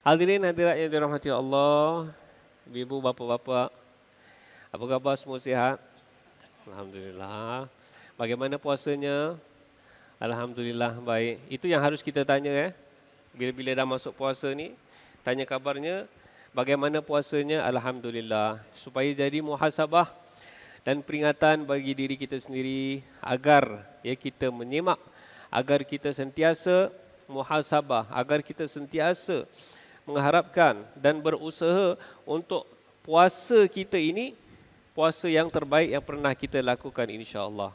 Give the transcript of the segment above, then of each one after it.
Hadirin hadirat yang dirahmati Allah, ibu bapa-bapa, apa khabar, semua sihat? Alhamdulillah. Bagaimana puasanya? Alhamdulillah baik. Itu yang harus kita tanya bila-bila dah masuk puasa ni, tanya kabarnya, bagaimana puasanya? Alhamdulillah. Supaya jadi muhasabah dan peringatan bagi diri kita sendiri agar kita menyimak, agar kita sentiasa muhasabah, agar kita sentiasa mengharapkan dan berusaha untuk puasa kita ini puasa yang terbaik yang pernah kita lakukan, insya-Allah.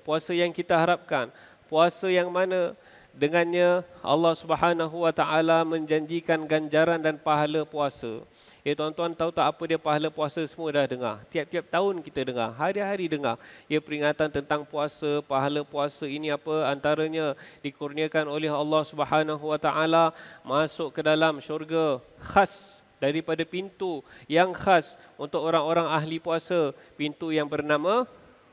Puasa yang kita harapkan, puasa yang mana dengannya Allah Subhanahu wa taala menjanjikan ganjaran dan pahala puasa. Tuan-tuan tahu tak apa dia pahala puasa? Semua dah dengar. Tiap-tiap tahun kita dengar, hari-hari dengar. Peringatan tentang puasa, pahala puasa ini apa? Antaranya dikurniakan oleh Allah Subhanahu wa taala masuk ke dalam syurga khas daripada pintu yang khas untuk orang-orang ahli puasa, pintu yang bernama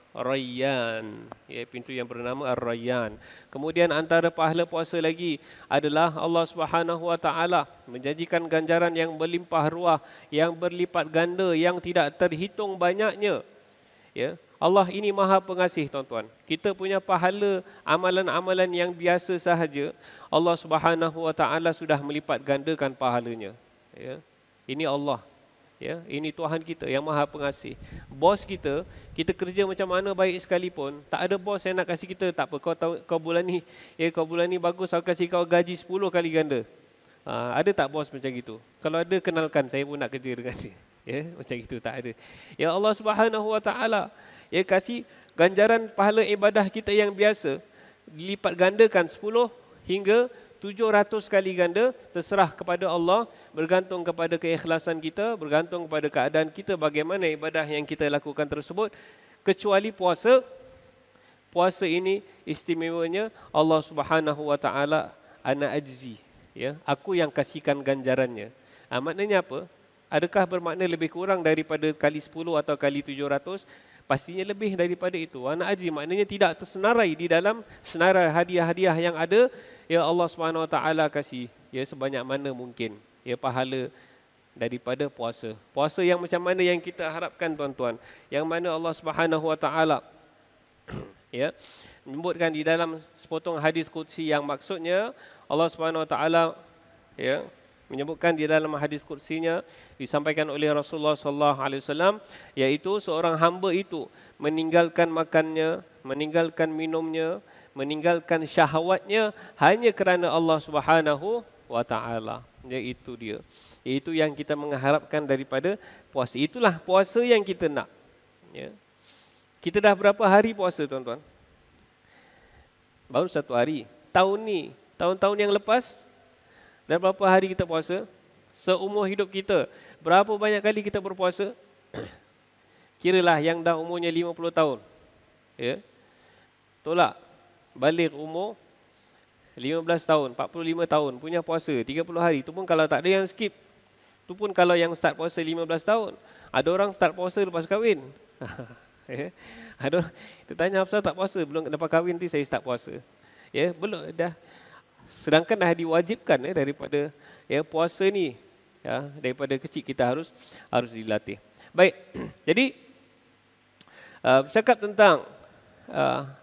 Rayyan, pintu yang bernama Ar-Rayyan. Kemudian antara pahala puasa lagi adalah Allah Subhanahu wa taala menjanjikan ganjaran yang berlimpah ruah, yang berlipat ganda, yang tidak terhitung banyaknya. Allah ini Maha Pengasih, tuan-tuan. Kita punya pahala amalan-amalan yang biasa sahaja, Allah Subhanahu wa taala sudah melipat gandakan pahalanya. Ini Allah. Ini Tuhan kita yang Maha Pengasih. Bos kita, kita kerja macam mana baik sekalipun, tak ada bos yang nak kasih kita, tak apa, kau bulan ni, kau bulan ni bagus, aku kasih kau gaji 10 kali ganda. Ada tak bos macam gitu? Kalau ada, kenalkan, saya pun nak kerja dengan dia. Macam itu tak ada. Allah Subhanahu wa taala kasih ganjaran pahala ibadah kita yang biasa dilipat gandakan 10 hingga 700 kali ganda, terserah kepada Allah, bergantung kepada keikhlasan kita, bergantung kepada keadaan kita, bagaimana ibadah yang kita lakukan tersebut. Kecuali puasa, puasa ini istimewanya Allah Subhanahu wa taala ana ajzi, aku yang kasihkan ganjarannya. Maknanya apa? Adakah bermakna lebih kurang daripada kali 10 atau kali 700? Pastinya lebih daripada itu. Ana ajzi maknanya tidak tersenarai di dalam senarai hadiah-hadiah yang ada. Allah Subhanahu wa taala kasih sebanyak mana mungkin pahala daripada puasa. Puasa yang macam mana yang kita harapkan, tuan-tuan? Yang mana Allah Subhanahu wa taala menyebutkan di dalam sepotong hadis qudsi yang maksudnya Allah Subhanahu wa taala menyebutkan di dalam hadis qudsinya disampaikan oleh Rasulullah sallallahu alaihi wasallam, iaitu seorang hamba itu meninggalkan makannya, meninggalkan minumnya, meninggalkan syahwatnya hanya kerana Allah Subhanahu wa taala. Itu dia. Itu yang kita mengharapkan daripada puasa. Itulah puasa yang kita nak. Kita dah berapa hari puasa, tuan-tuan? Baru 1 hari. Tahun ni, tahun-tahun yang lepas, dah berapa hari kita puasa? Seumur hidup kita, berapa banyak kali kita berpuasa? Kiralah yang dah umurnya 50 tahun. Tolak balik umur 15 tahun, 45 tahun punya puasa 30 hari. Itu pun kalau tak ada yang skip. Itu pun kalau yang start puasa 15 tahun. Ada orang start puasa lepas kahwin. Ada kita tanya, apa tak puasa? Belum dapat kahwin nanti saya start puasa. Belum dah. Sedangkan dah diwajibkan daripada puasa ni. Daripada kecil kita harus dilatih. Baik. Jadi bercakap tentang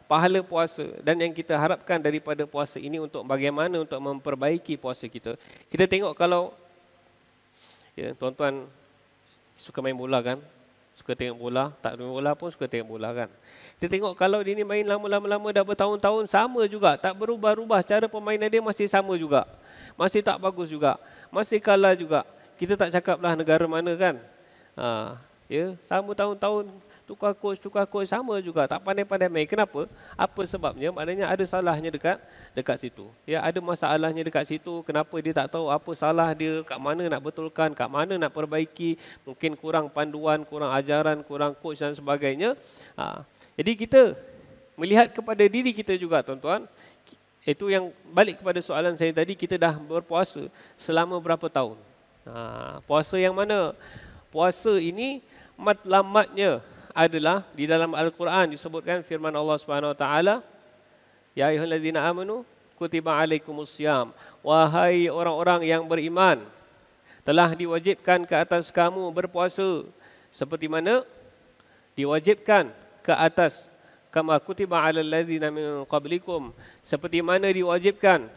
pahala puasa dan yang kita harapkan daripada puasa ini untuk bagaimana untuk memperbaiki puasa kita. Kita tengok kalau tuan-tuan suka main bola kan? Suka tengok bola, tak main bola pun suka tengok bola kan? Kita tengok kalau dia ni main lama-lama dah bertahun-tahun, sama juga, tak berubah-ubah, cara permainan dia masih sama juga. Masih tak bagus juga, masih kalah juga. Kita tak cakaplah negara mana kan? Sama tahun-tahun tukar coach sama juga, tak pandai-pandai main. Kenapa? Apa sebabnya? Maknanya ada salahnya dekat situ. Ada masalahnya dekat situ. Kenapa dia tak tahu apa salah dia, kat mana nak betulkan, kat mana nak perbaiki, mungkin kurang panduan, kurang ajaran, kurang coach dan sebagainya. Jadi kita melihat kepada diri kita juga, tuan-tuan. Itu yang balik kepada soalan saya tadi, kita dah berpuasa selama berapa tahun? Puasa yang mana? Puasa ini matlamatnya adalah di dalam Al-Quran disebutkan firman Allah Subhanahu wa taala, ya ayyuhallazina amanu kutiba alaikumusiyam. Wahai orang-orang yang beriman, telah diwajibkan ke atas kamu berpuasa seperti mana diwajibkan ke atas kama kutiba alal ladzina min qablikum, seperti mana diwajibkan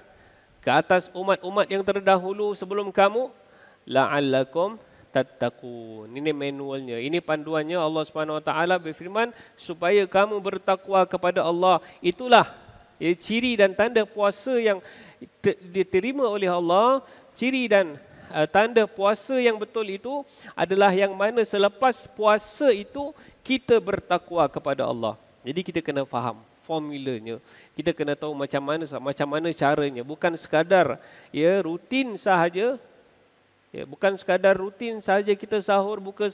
ke atas umat-umat yang terdahulu sebelum kamu, la'allakum tattaqun. Ini manualnya, ini panduannya. Allah Subhanahu Wa Taala berfirman supaya kamu bertakwa kepada Allah. Itulah ciri dan tanda puasa yang diterima oleh Allah. Ciri dan tanda puasa yang betul itu adalah yang mana selepas puasa itu kita bertakwa kepada Allah. Jadi kita kena faham formulanya. Kita kena tahu macam mana caranya. Bukan sekadar rutin sahaja. Bukan sekadar rutin saja kita sahur buka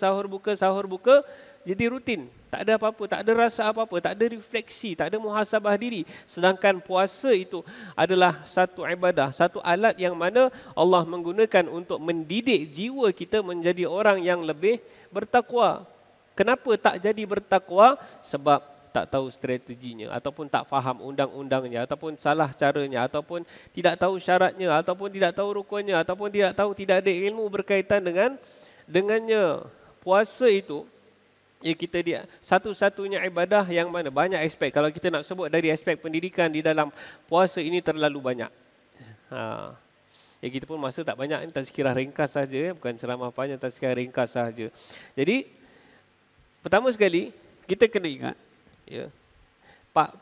jadi rutin. Tak ada apa-apa, tak ada rasa apa-apa, tak ada refleksi, tak ada muhasabah diri. Sedangkan puasa itu adalah satu ibadah, satu alat yang mana Allah menggunakan untuk mendidik jiwa kita menjadi orang yang lebih bertakwa. Kenapa tak jadi bertakwa? Sebab tak tahu strateginya, ataupun tak faham undang-undangnya, ataupun salah caranya, ataupun tidak tahu syaratnya, ataupun tidak tahu rukunnya, ataupun tidak ada ilmu berkaitan dengannya. Puasa itu kita dia satu-satunya ibadah yang mana banyak aspek. Kalau kita nak sebut dari aspek pendidikan di dalam puasa ini terlalu banyak. Kita pun masa tak banyak, ini tazkirah ringkas saja, bukan ceramah panjang, tazkirah ringkas saja. Jadi pertama sekali kita kena ingat,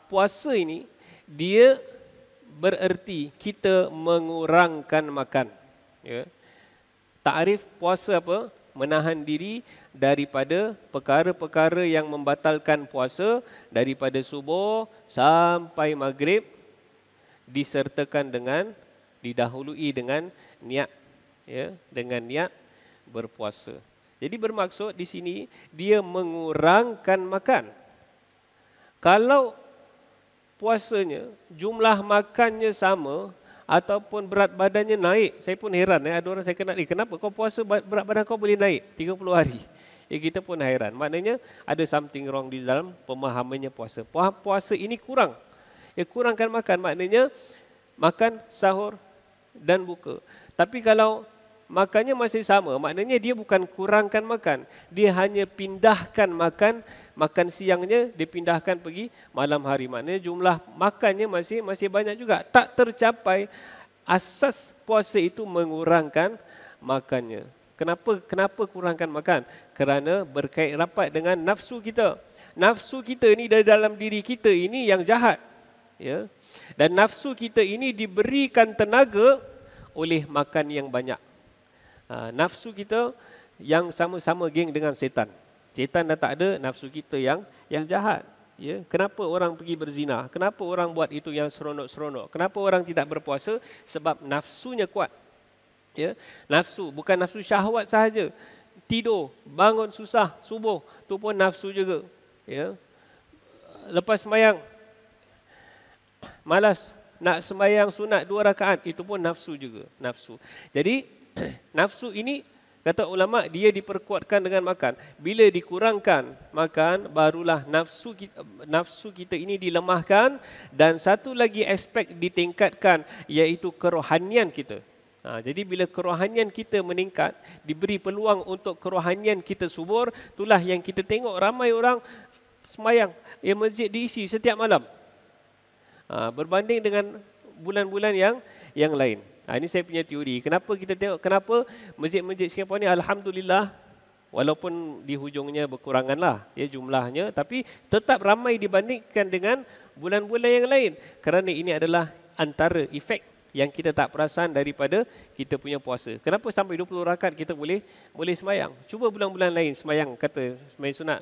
puasa ini dia bererti kita mengurangkan makan. Takrif puasa apa? Menahan diri daripada perkara-perkara yang membatalkan puasa daripada subuh sampai maghrib, disertakan dengan didahului dengan niat, dengan niat berpuasa. Jadi bermaksud di sini dia mengurangkan makan. Kalau puasanya jumlah makannya sama ataupun berat badannya naik, saya pun heran. Ada orang saya kenal, kenapa kau puasa berat badan kau boleh naik 30 hari? Kita pun heran. Maknanya ada something wrong di dalam pemahamannya puasa. Puasa ini kurang. Kurangkan makan, maknanya makan, sahur dan buka. Tapi kalau makannya masih sama, maknanya dia bukan kurangkan makan, dia hanya pindahkan makan siangnya dipindahkan pergi malam hari. Maknanya jumlah makannya masih banyak juga, tak tercapai. Asas puasa itu mengurangkan makannya. Kenapa kurangkan makan? Kerana berkait rapat dengan nafsu kita. Nafsu kita ini dari dalam diri kita ini yang jahat, dan nafsu kita ini diberikan tenaga oleh makan yang banyak. Nafsu kita yang sama-sama geng dengan setan. Setan dah tak ada, nafsu kita yang jahat. Kenapa orang pergi berzina? Kenapa orang buat itu yang seronok-seronok? Kenapa orang tidak berpuasa? Sebab nafsunya kuat. Nafsu, bukan nafsu syahwat sahaja. Tidur, bangun susah, subuh, tu pun nafsu juga. Lepas sembahyang, malas nak sembahyang sunat 2 rakaat, itu pun nafsu juga. Nafsu. Jadi nafsu ini, kata ulama, dia diperkuatkan dengan makan. Bila dikurangkan makan, barulah nafsu kita ini dilemahkan. Dan satu lagi aspek ditingkatkan, iaitu kerohanian kita. Jadi bila kerohanian kita meningkat, diberi peluang untuk kerohanian kita subur, itulah yang kita tengok ramai orang sembahyang, masjid diisi setiap malam. Berbanding dengan bulan-bulan yang lain. Ini saya punya teori. Kenapa kita tengok, kenapa masjid-masjid Singapura ni alhamdulillah, walaupun di hujungnya berkuranganlah jumlahnya, tapi tetap ramai dibandingkan dengan bulan-bulan yang lain. Kerana ini adalah antara efek yang kita tak perasan daripada kita punya puasa. Kenapa sampai 20 rakaat kita boleh sembahyang? Cuba bulan-bulan lain sembahyang, kata sembahyang sunat,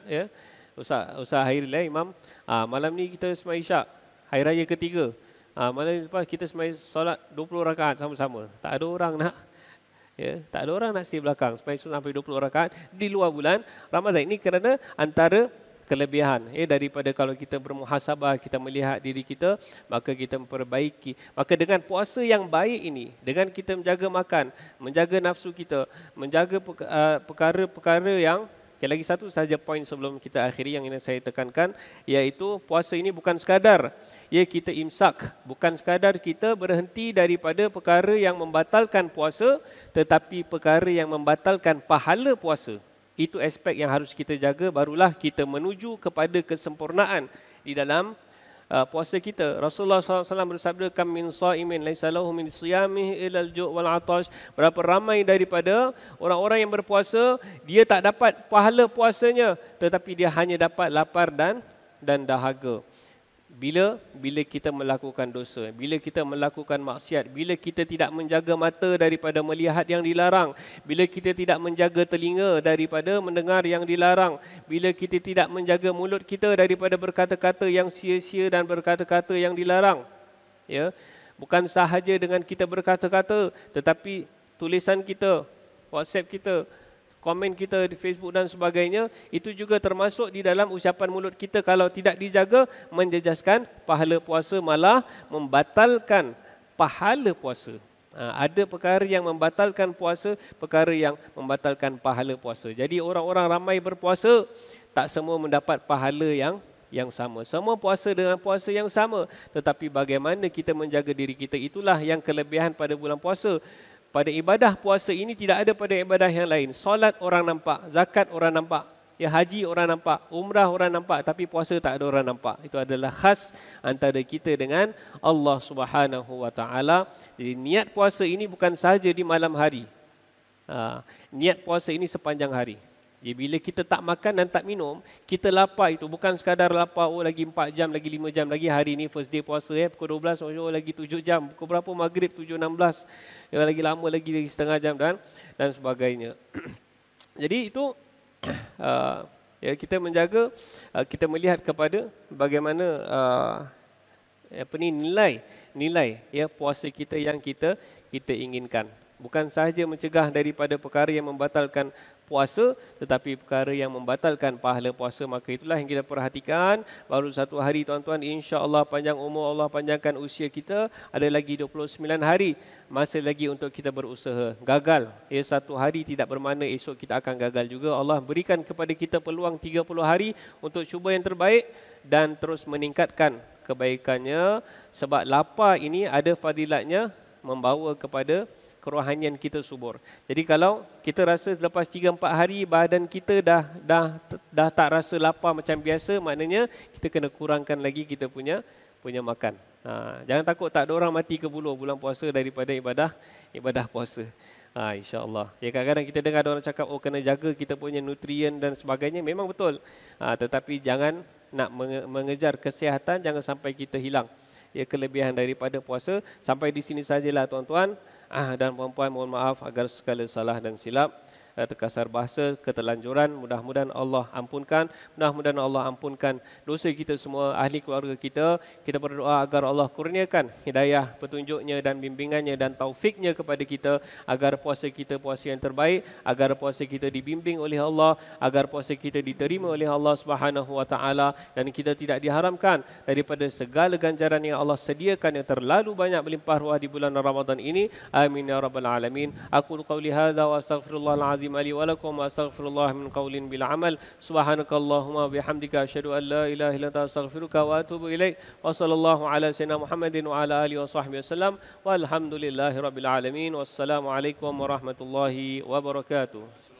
Ustaz Hairil, Imam, malam ni kita sembahyang Isyak, hari raya ketiga. Malam lepas kita sembahyang solat 20 rakaat sama-sama. Tak ada orang nak, tak ada orang nak stay belakang sembahyang sunat sampai 20 rakaat di luar bulan Ramadan. Ini kerana antara kelebihan daripada kalau kita bermuhasabah, kita melihat diri kita, maka kita memperbaiki. Maka dengan puasa yang baik ini, dengan kita menjaga makan, menjaga nafsu kita, menjaga perkara-perkara yang Okay, lagi satu sahaja poin sebelum kita akhiri yang ingin saya tekankan, iaitu puasa ini bukan sekadar kita imsak, bukan sekadar kita berhenti daripada perkara yang membatalkan puasa, tetapi perkara yang membatalkan pahala puasa. Itu aspek yang harus kita jaga, barulah kita menuju kepada kesempurnaan di dalam puasa kita. Rasulullah SAW bersabda, kam min shaimin laisa lahu min siyamihi illa al-ju' wal 'atash. Berapa ramai daripada orang-orang yang berpuasa, dia tak dapat pahala puasanya, tetapi dia hanya dapat lapar dan dahaga. Bila kita melakukan dosa, bila kita melakukan maksiat, bila kita tidak menjaga mata daripada melihat yang dilarang, bila kita tidak menjaga telinga daripada mendengar yang dilarang, bila kita tidak menjaga mulut kita daripada berkata-kata yang sia-sia dan berkata-kata yang dilarang. Ya, bukan sahaja dengan kita berkata-kata, tetapi tulisan kita, WhatsApp kita, komen kita di Facebook dan sebagainya, itu juga termasuk di dalam ucapan mulut kita. Kalau tidak dijaga, menjejaskan pahala puasa, malah membatalkan pahala puasa. Ada perkara yang membatalkan puasa, perkara yang membatalkan pahala puasa. Jadi orang-orang ramai berpuasa, tak semua mendapat pahala yang sama. Semua puasa dengan puasa yang sama, tetapi bagaimana kita menjaga diri kita, itulah yang kelebihan pada bulan puasa. Pada ibadah puasa ini tidak ada pada ibadah yang lain. Solat orang nampak, zakat orang nampak, ya, haji orang nampak, umrah orang nampak, tapi puasa tak ada orang nampak. Itu adalah khas antara kita dengan Allah Subhanahu wa taala. Jadi niat puasa ini bukan sahaja di malam hari. Niat puasa ini sepanjang hari. Ya, bila kita tak makan dan tak minum, kita lapar itu bukan sekadar lapar, lagi 4 jam, lagi 5 jam lagi, hari ni first day puasa, pukul 12, lagi 7 jam, pukul berapa maghrib, 7.16, lagi lama lagi setengah jam dan sebagainya. Jadi itu kita menjaga, kita melihat kepada bagaimana nilai puasa kita yang kita inginkan. Bukan sahaja mencegah daripada perkara yang membatalkan puasa, tetapi perkara yang membatalkan pahala puasa. Maka itulah yang kita perhatikan. Baru satu hari tuan-tuan, insya-Allah panjang umur, Allah panjangkan usia kita. Ada lagi 29 hari masa lagi untuk kita berusaha. Gagal, satu hari tidak bermakna esok kita akan gagal juga. Allah berikan kepada kita peluang 30 hari untuk cuba yang terbaik dan terus meningkatkan kebaikannya. Sebab lapar ini ada fadilatnya, membawa kepada kerohanian kita subur. Jadi kalau kita rasa lepas 3-4 hari badan kita dah tak rasa lapar macam biasa, maknanya kita kena kurangkan lagi kita punya makan. Jangan takut tak ada orang mati ke bulan puasa daripada ibadah puasa. InsyaAllah. Kadang-kadang kita dengar ada orang cakap, kena jaga kita punya nutrien dan sebagainya. Memang betul. Tetapi jangan nak mengejar kesihatan, jangan sampai kita hilang kelebihan daripada puasa. Sampai di sini sajalah tuan-tuan dan puan-puan, mohon maaf agar segala salah dan silap, terkasar bahasa, keterlanjuran, mudah-mudahan Allah ampunkan. Mudah-mudahan Allah ampunkan dosa kita semua, ahli keluarga kita. Kita berdoa agar Allah kurniakan hidayah, petunjuknya dan bimbingannya dan taufiknya kepada kita, agar puasa kita puasa yang terbaik, agar puasa kita dibimbing oleh Allah, agar puasa kita diterima oleh Allah Subhanahu wa taala, dan kita tidak diharamkan daripada segala ganjaran yang Allah sediakan yang terlalu banyak berlimpah ruah di bulan Ramadan ini. Amin ya rabbal alamin. Aku qauli hadza wa astaghfirullahal azim li wa lakum wa astaghfirullah min qaulin bil amal. Subhanakallahumma bihamdika asyhadu an la ilaha illa anta astaghfiruka wa atubu ilaik. Wa sallallahu ala sayyidina Muhammadin wa ala alihi wa sahbihi wasallam. Walhamdulillahi rabbil alamin. Wassalamu alaikum warahmatullahi wabarakatuh.